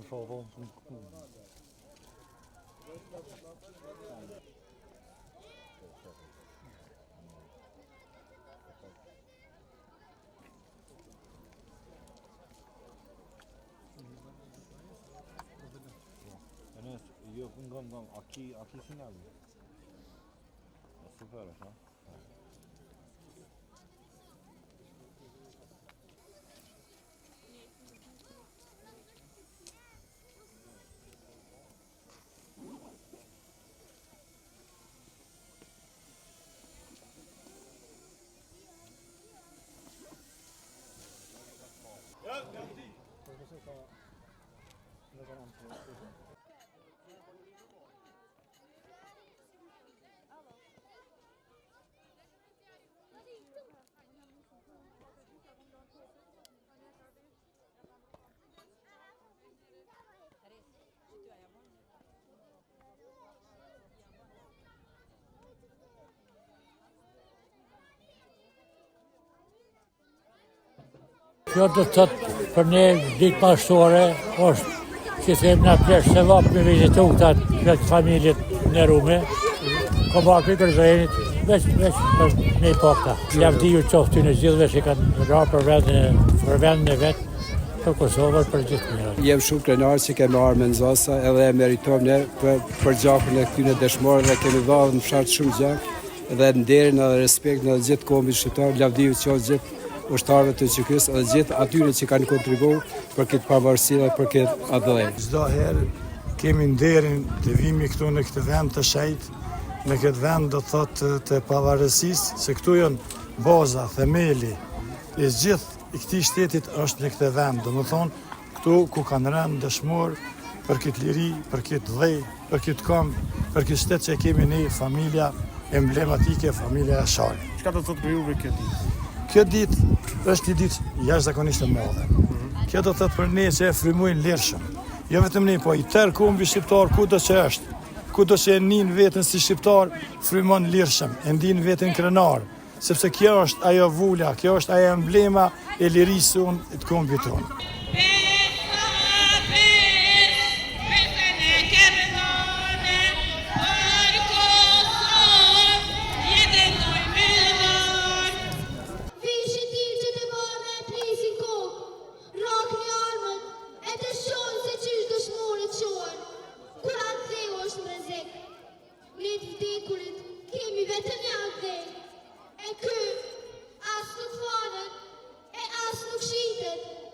Gewoon. Enes, yok ngam aqui sinal. Super, ha? Kjo do të thotë për ne ditë pashtore, është që them na plesh se vap me vizitu këta familjet në Rume, kombati Gërzëhenit, veç për me pakta. Lavdiju qoftë ty në gjithëve që kanë ra për vendin e vet, për Kosovën, për gjithë mirë. Jem shumë krenar që kemi marrë me nëzasa edhe e meritojmë ne për gjakën e këtyne dëshmorëve dhe kemi dhënë në fshatë shumë gjak edhe nderin edhe respektin edhe gjithë kombit shqiptar, lavdiju qoftë gjithë ushtarëve të QK-s edhe gjithë atyre që kanë kontribuar për këtë pavarësi dhe për këtë adhërim. Çdo herë kemi nderin të vimi këtu në këtë vend të shenjtë, në këtë vend do të thotë të pavarësisë, se këtu janë baza, themeli i gjithë i këtij shtetit është në këtë vend. Domethënë këtu ku kanë rënë dëshmor për këtë liri, për këtë dhej, për këtë këmbë, për këtë shtet që kemi ne, familja emblematike, familja e Shali. Çka do të thotë për juve këtë ditë? Kjo ditë është një ditë jashtëzakonisht e madhe. Kjo do të thotë për ne që e frymojnë lirshëm. Jo vetëm ne, po i tërë kombi shqiptar kudo që është. Kudo që e nin veten si shqiptar, frymon lirshëm, e ndin veten krenar, sepse kjo është ajo vula, kjo është ajo emblema e lirisë tonë të kombit tonë. E kë, as nuk falet, e as nuk shitet.